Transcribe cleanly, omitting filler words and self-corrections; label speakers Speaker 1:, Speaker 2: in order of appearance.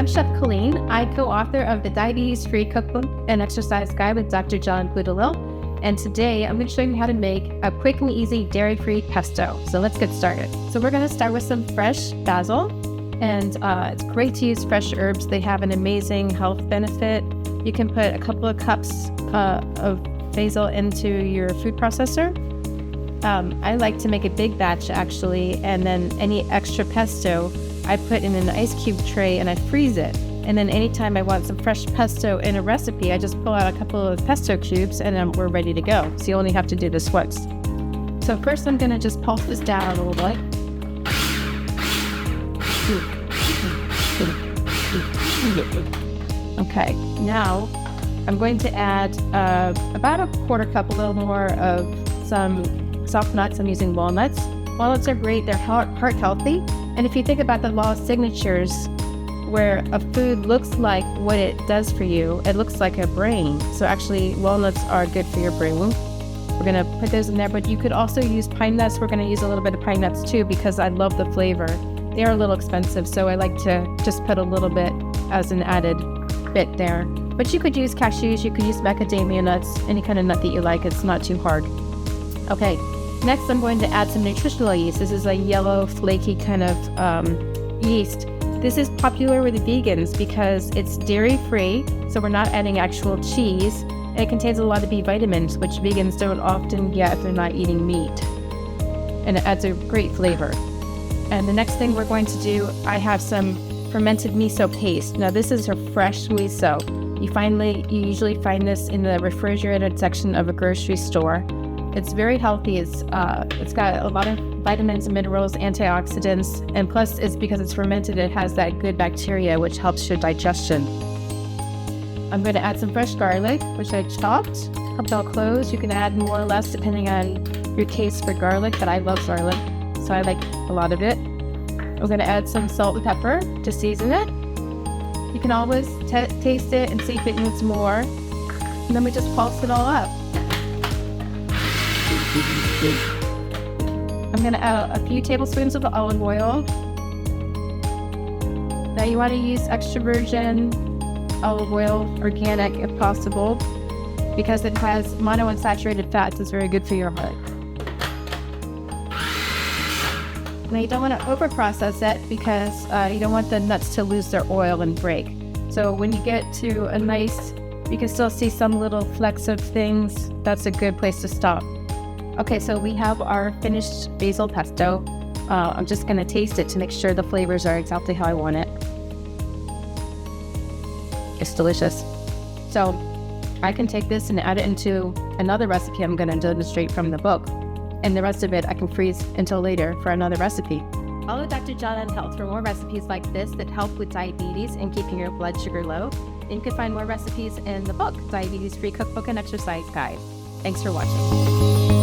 Speaker 1: I'm Chef Colleen. I co-author of the Diabetes-Free Cookbook and Exercise Guide with Dr. John Poothullil. And today I'm going to show you how to make a quick and easy dairy-free pesto. So let's get started. So we're going to start with some fresh basil. And it's great to use fresh herbs. They have an amazing health benefit. You can put a couple of cups of basil into your food processor. I like to make a big batch actually, and then any extra pesto I put in an ice cube tray and I freeze it. And then anytime I want some fresh pesto in a recipe, I just pull out a couple of pesto cubes and we're ready to go. So you only have to do this once. So first I'm gonna just pulse this down a little bit. Okay, now I'm going to add about a quarter cup, a little more of some soft nuts. I'm using walnuts. Walnuts are great, they're heart healthy. And if you think about the law of signatures, where a food looks like what it does for you, it looks like a brain. So actually, walnuts are good for your brain. We're gonna put those in there, but you could also use pine nuts. We're gonna use a little bit of pine nuts too, because I love the flavor. They are a little expensive, so I like to just put a little bit as an added bit there. But you could use cashews, you could use macadamia nuts, any kind of nut that you like. It's not too hard. Okay, next I'm going to add some nutritional yeast. This is a yellow, flaky kind of yeast. This is popular with vegans because it's dairy-free, so we're not adding actual cheese. And it contains a lot of B vitamins, which vegans don't often get if they're not eating meat. And it adds a great flavor. And the next thing we're going to do, I have some fermented miso paste. Now this is a fresh miso. You usually find this in the refrigerated section of a grocery store. It's very healthy. It's got a lot of vitamins and minerals, antioxidants, and plus it's because it's fermented, it has that good bacteria which helps your digestion. I'm going to add some fresh garlic, which I chopped. Up all close. You can add more or less depending on your taste for garlic, but I love garlic, so I like a lot of it. I'm going to add some salt and pepper to season it. You can always taste it and see if it needs more. And then we just pulse it all up. I'm going to add a few tablespoons of olive oil. Now you want to use extra virgin olive oil, organic if possible, because it has monounsaturated fats. It's very good for your heart. Now you don't want to over process it because you don't want the nuts to lose their oil and break. So when you get to a nice, you can still see some little flecks of things, that's a good place to stop. Okay, so we have our finished basil pesto. I'm just going to taste it to make sure the flavors are exactly how I want it. It's delicious. So I can take this and add it into another recipe I'm going to demonstrate from the book. And the rest of it I can freeze until later for another recipe. Follow Dr. John on Health for more recipes like this that help with diabetes and keeping your blood sugar low. And you can find more recipes in the book, Diabetes-Free Cookbook and Exercise Guide. Thanks for watching.